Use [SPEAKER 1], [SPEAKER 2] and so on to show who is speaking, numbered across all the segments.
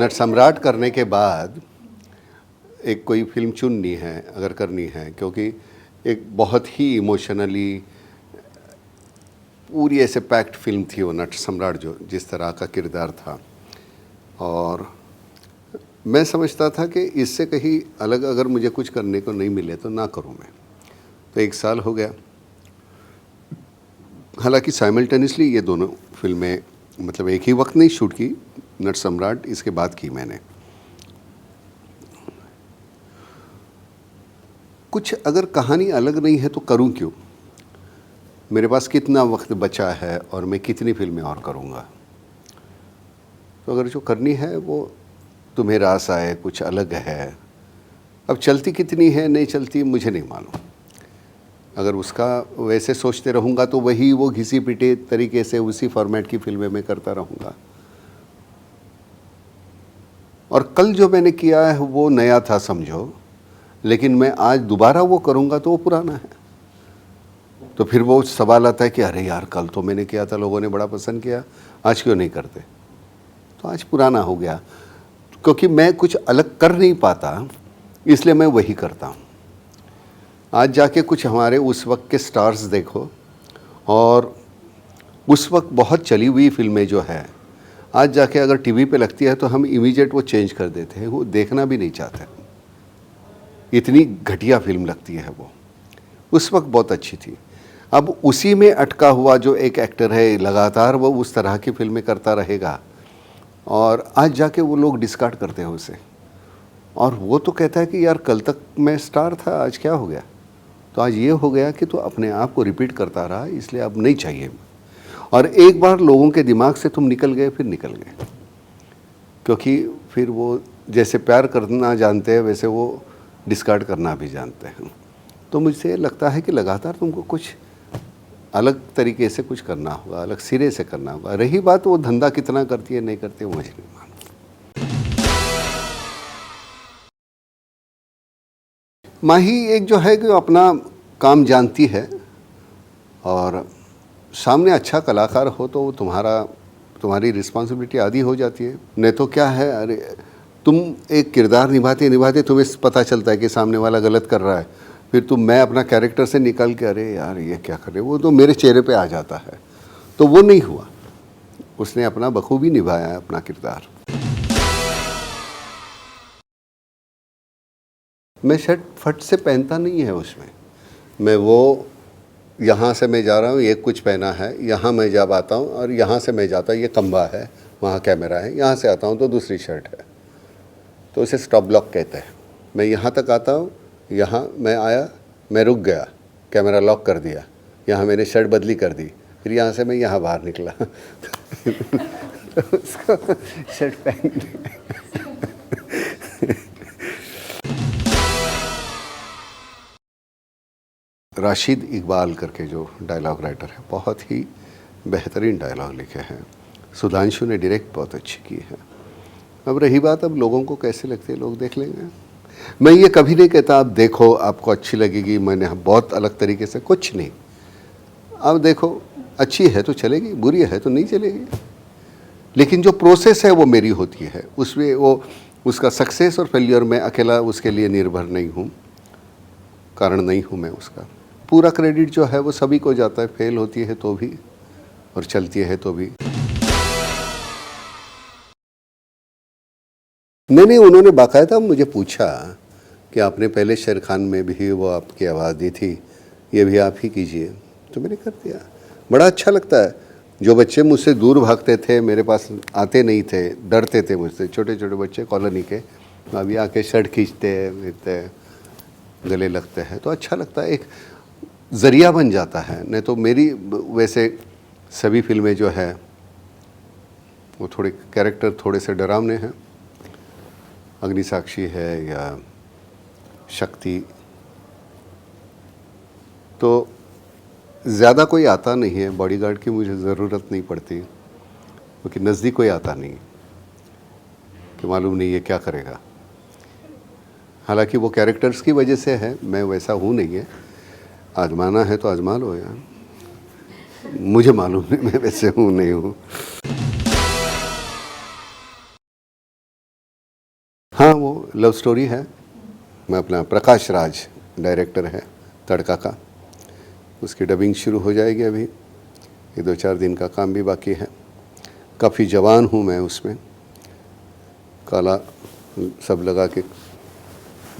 [SPEAKER 1] नट सम्राट करने के बाद एक कोई फ़िल्म चुननी है अगर करनी है, क्योंकि एक बहुत ही इमोशनली पूरी ऐसे पैक्ड फिल्म थी वो नट सम्राट, जो जिस तरह का किरदार था। और मैं समझता था कि इससे कहीं अलग अगर मुझे कुछ करने को नहीं मिले तो ना करूं मैं। तो 1 साल हो गया। हालांकि साइमल्टेनियसली ये दोनों फिल्में मतलब एक ही वक्त नहीं शूट की। नट सम्राट इसके बाद की मैंने। कुछ अगर कहानी अलग नहीं है तो करूं क्यों? मेरे पास कितना वक्त बचा है और मैं कितनी फिल्में और करूंगा? तो अगर जो करनी है वो तुम्हें रास आए कुछ अलग है। अब चलती कितनी है नहीं चलती मुझे नहीं मालूम। अगर उसका वैसे सोचते रहूँगा तो वही वो घिसी पिटी तरीके से उसी फॉर्मेट की फिल्में मैं करता रहूँगा। और कल जो मैंने किया है वो नया था समझो, लेकिन मैं आज दोबारा वो करूँगा तो वो पुराना है। तो फिर वो सवाल आता है कि अरे यार कल तो मैंने किया था, लोगों ने बड़ा पसंद किया, आज क्यों नहीं करते? तो आज पुराना हो गया, क्योंकि मैं कुछ अलग कर नहीं पाता, इसलिए मैं वही करता हूँ। आज जाके कुछ हमारे उस वक्त के स्टार्स देखो, और उस वक्त बहुत चली हुई फिल्में जो है आज जाके अगर टीवी पे लगती है तो हम इमीडिएट वो चेंज कर देते हैं, वो देखना भी नहीं चाहते। इतनी घटिया फिल्म लगती है वो। उस वक्त बहुत अच्छी थी। अब उसी में अटका हुआ जो एक एक्टर है लगातार वो उस तरह की फिल्में करता रहेगा, और आज जाके वो लोग डिस्कार्ड करते हैं उसे। और वो तो कहता है कि यार कल तक मैं स्टार था, आज क्या हो गया? तो आज ये हो गया कि तो अपने आप को रिपीट करता रहा, इसलिए अब नहीं चाहिए। और एक बार लोगों के दिमाग से तुम निकल गए फिर निकल गए, क्योंकि फिर वो जैसे प्यार करना जानते हैं वैसे वो डिस्कार्ड करना भी जानते हैं। तो मुझसे लगता है कि लगातार तुमको कुछ अलग तरीके से कुछ करना होगा, अलग सिरे से करना होगा। रही बात वो धंधा कितना करती है नहीं करती है, मुझे नहीं मालूम। माही एक जो है कि अपना काम जानती है, और सामने अच्छा कलाकार हो तो वो तुम्हारी रिस्पॉन्सिबिलिटी आधी हो जाती है। नहीं तो क्या है, अरे तुम एक किरदार निभाते निभाते तुम्हें पता चलता है कि सामने वाला गलत कर रहा है, फिर मैं अपना कैरेक्टर से निकल के अरे यार ये क्या कर रहे, वो तो मेरे चेहरे पे आ जाता है। तो वो नहीं हुआ, उसने अपना बखूबी निभाया है अपना किरदार। मैं शर्ट फट से पहनता नहीं है उसमें। मैं वो यहाँ से मैं जा रहा हूँ ये कुछ पहना है, यहाँ मैं जब आता हूँ और यहाँ से मैं जाता हूँ ये खंबा है, वहाँ कैमरा है, यहाँ से आता हूँ तो दूसरी शर्ट है, तो उसे स्टॉप ब्लॉक कहते हैं। मैं यहाँ तक आता हूँ, यहाँ मैं आया, मैं रुक गया, कैमरा लॉक कर दिया, यहाँ मैंने शर्ट बदली कर दी, फिर यहाँ से मैं यहाँ बाहर निकला तो उसको शर्ट पहन राशिद इकबाल करके जो डायलॉग राइटर है, बहुत ही बेहतरीन डायलॉग लिखे हैं। सुधांशु ने डायरेक्ट बहुत अच्छी की है। अब रही बात अब लोगों को कैसे लगती है, लोग देख लेंगे। मैं ये कभी नहीं कहता आप देखो आपको अच्छी लगेगी, मैंने बहुत अलग तरीके से, कुछ नहीं। अब देखो अच्छी है तो चलेगी, बुरी है तो नहीं चलेगी, लेकिन जो प्रोसेस है वो मेरी होती है। उसमें वो उसका सक्सेस और फेलियर मैं अकेला उसके लिए निर्भर नहीं हूँ, कारण नहीं हूँ मैं उसका। पूरा क्रेडिट जो है वो सभी को जाता है, फेल होती है तो भी और चलती है तो भी। नहीं, उन्होंने बाकायदा मुझे पूछा कि आपने पहले शेर खान में भी वो आपकी आवाज़ दी थी, ये भी आप ही कीजिए, तो मैंने कर दिया। बड़ा अच्छा लगता है। जो बच्चे मुझसे दूर भागते थे, मेरे पास आते नहीं थे, डरते थे मुझसे, छोटे छोटे बच्चे कॉलोनी के, अभी आके शर्ट खींचते फिरते गले लगते हैं, तो अच्छा लगता है, एक ज़रिया बन जाता है। नहीं तो मेरी वैसे सभी फिल्में जो है वो थोड़े कैरेक्टर थोड़े से डरावने हैं। अग्निसाक्षी है या शक्ति, तो ज़्यादा कोई आता नहीं है, बॉडीगार्ड की मुझे ज़रूरत नहीं पड़ती, क्योंकि नज़दीक कोई आता नहीं कि मालूम नहीं ये क्या करेगा। हालांकि वो कैरेक्टर्स की वजह से है, मैं वैसा हूँ नहीं है। आजमाना है तो आजमा लो यार, मुझे मालूम नहीं मैं वैसे हूँ नहीं हूँ। लव स्टोरी है। मैं अपना प्रकाश राज डायरेक्टर है तड़का का, उसकी डबिंग शुरू हो जाएगी अभी, ये 2-4 दिन का काम भी बाकी है। काफ़ी जवान हूँ मैं उसमें, काला सब लगा के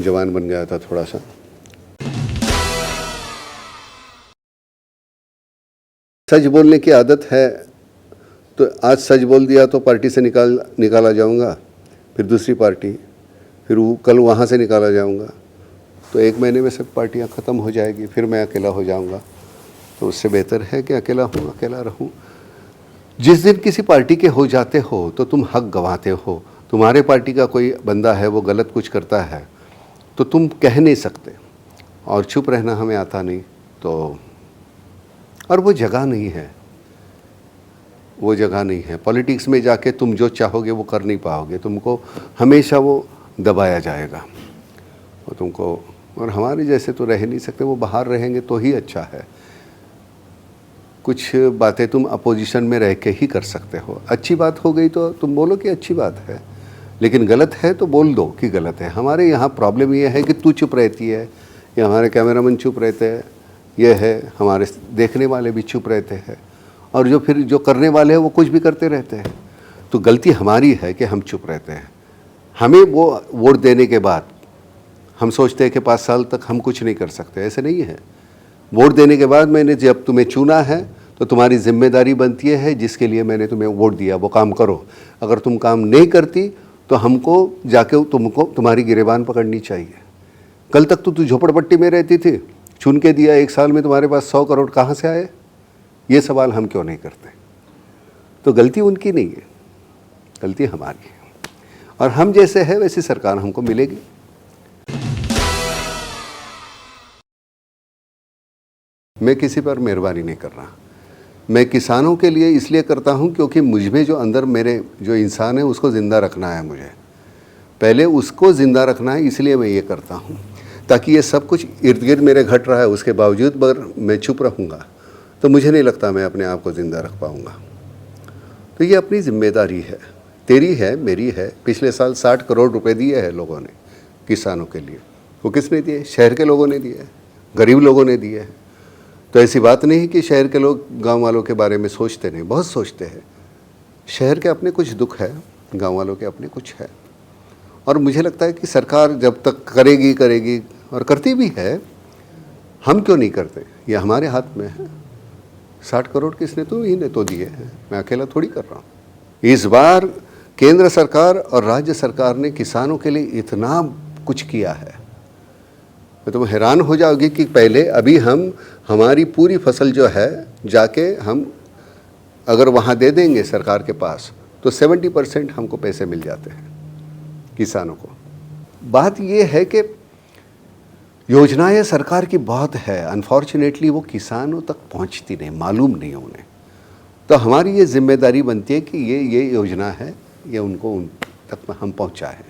[SPEAKER 1] जवान बन गया था थोड़ा सा। सच बोलने की आदत है, तो आज सच बोल दिया तो पार्टी से निकाला जाऊंगा, फिर दूसरी पार्टी, फिर कल वहाँ से निकाला जाऊंगा, तो 1 महीने में सब पार्टियाँ ख़त्म हो जाएगी, फिर मैं अकेला हो जाऊंगा। तो उससे बेहतर है कि अकेला हूँ, अकेला रहूँ। जिस दिन किसी पार्टी के हो जाते हो तो तुम हक गंवाते हो। तुम्हारे पार्टी का कोई बंदा है वो गलत कुछ करता है तो तुम कह नहीं सकते, और चुप रहना हमें आता नहीं। तो और वो जगह नहीं है, वो जगह नहीं है। पॉलिटिक्स में जाके तुम जो चाहोगे वो कर नहीं पाओगे, तुमको हमेशा वो दबाया जाएगा और तुमको, और हमारे जैसे तो रह नहीं सकते, वो बाहर रहेंगे तो ही अच्छा है। कुछ बातें तुम अपोजिशन में रह के ही कर सकते हो। अच्छी बात हो गई तो तुम बोलो कि अच्छी बात है, लेकिन गलत है तो बोल दो कि गलत है। हमारे यहाँ प्रॉब्लम ये है कि तू चुप रहती है, या हमारे कैमरामैन चुप रहते हैं, ये है, हमारे देखने वाले भी चुप रहते हैं, और जो करने वाले हैं वो कुछ भी करते रहते हैं। तो गलती हमारी है कि हम चुप रहते हैं। हमें वो वोट देने के बाद हम सोचते हैं कि 5 साल तक हम कुछ नहीं कर सकते, ऐसे नहीं है। वोट देने के बाद मैंने जब तुम्हें चुना है तो तुम्हारी जिम्मेदारी बनती है, जिसके लिए मैंने तुम्हें वोट दिया वो काम करो। अगर तुम काम नहीं करती तो हमको जाके तुमको तुम्हारी गिरेबान पकड़नी चाहिए। कल तक तो तू झोपड़पट्टी में रहती थी, चुन के दिया, 1 साल में तुम्हारे पास 100 करोड़ कहाँ से आए? ये सवाल हम क्यों नहीं करते? तो गलती उनकी नहीं है, गलती हमारी है, और हम जैसे है वैसी सरकार हमको मिलेगी। मैं किसी पर मेहरबानी नहीं कर रहा। मैं किसानों के लिए इसलिए करता हूं क्योंकि मुझ में जो अंदर मेरे जो इंसान है उसको ज़िंदा रखना है। मुझे पहले उसको ज़िंदा रखना है, इसलिए मैं ये करता हूं। ताकि ये सब कुछ इर्द गिर्द मेरे घट रहा है, उसके बावजूद अगर मैं चुप रहूँगा तो मुझे नहीं लगता मैं अपने आप को ज़िंदा रख पाऊँगा। तो ये अपनी जिम्मेदारी है, तेरी है, मेरी है। पिछले साल 60 करोड़ रुपए दिए हैं लोगों ने किसानों के लिए। वो किसने दिए? शहर के लोगों ने दिए, गरीब लोगों ने दिए। तो ऐसी बात नहीं कि शहर के लोग गांव वालों के बारे में सोचते नहीं, बहुत सोचते हैं। शहर के अपने कुछ दुख है, गांव वालों के अपने कुछ है। और मुझे लगता है कि सरकार जब तक करेगी और करती भी है, हम क्यों नहीं करते? ये हमारे हाथ में है। 60 करोड़ किसने? तो ही ने तो दिए हैं, मैं अकेला थोड़ी कर रहा हूँ। इस बार केंद्र सरकार और राज्य सरकार ने किसानों के लिए इतना कुछ किया है, मैं तुम हैरान हो जाओगे कि पहले अभी हम हमारी पूरी फसल जो है जाके हम अगर वहाँ दे देंगे सरकार के पास तो 70% हमको पैसे मिल जाते हैं किसानों को। बात ये है कि योजनाएं सरकार की बहुत है, अनफॉर्चुनेटली वो किसानों तक पहुंचती नहीं, मालूम नहीं उन्हें। तो हमारी ये जिम्मेदारी बनती है कि ये योजना है, ये उनको उन तक हम पहुंचाएं।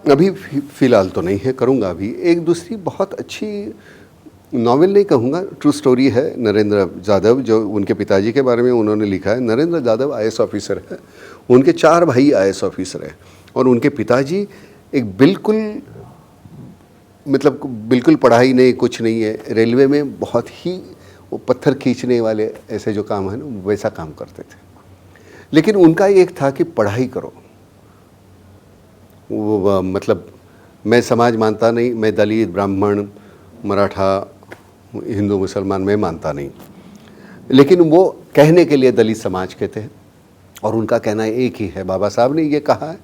[SPEAKER 1] अभी फ़िलहाल तो नहीं है, करूँगा अभी। एक दूसरी बहुत अच्छी नॉवेल नहीं कहूँगा, ट्रू स्टोरी है, नरेंद्र जाधव, जो उनके पिताजी के बारे में उन्होंने लिखा है। नरेंद्र जाधव IAS ऑफिसर है, उनके 4 भाई IAS ऑफिसर हैं, और उनके पिताजी एक बिल्कुल पढ़ाई नहीं, कुछ नहीं है, रेलवे में बहुत ही वो पत्थर खींचने वाले ऐसे जो काम है ना वैसा काम करते थे। लेकिन उनका एक था कि पढ़ाई करो। वो मैं समाज मानता नहीं, मैं दलित, ब्राह्मण, मराठा, हिंदू, मुसलमान मैं मानता नहीं, लेकिन वो कहने के लिए दलित समाज के थे, और उनका कहना एक ही है, बाबा साहब ने ये कहा है,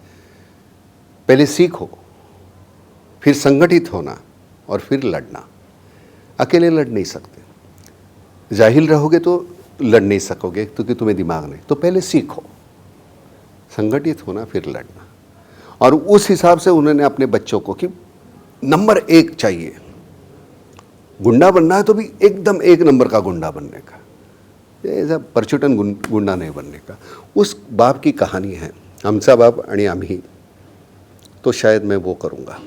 [SPEAKER 1] पहले सीखो, फिर संगठित होना, और फिर लड़ना। अकेले लड़ नहीं सकते, जाहिल रहोगे तो लड़ नहीं सकोगे क्योंकि तुम्हें दिमाग नहीं। तो पहले सीखो, संगठित होना, फिर लड़ना। और उस हिसाब से उन्होंने अपने बच्चों को कि नंबर 1 चाहिए, गुंडा बनना है तो भी एकदम 1 नंबर का गुंडा बनने का, ऐसा परचुटन गुंडा नहीं बनने का। उस बाप की कहानी है, आमचा बाप आणि आम्ही। तो शायद मैं वो करूँगा।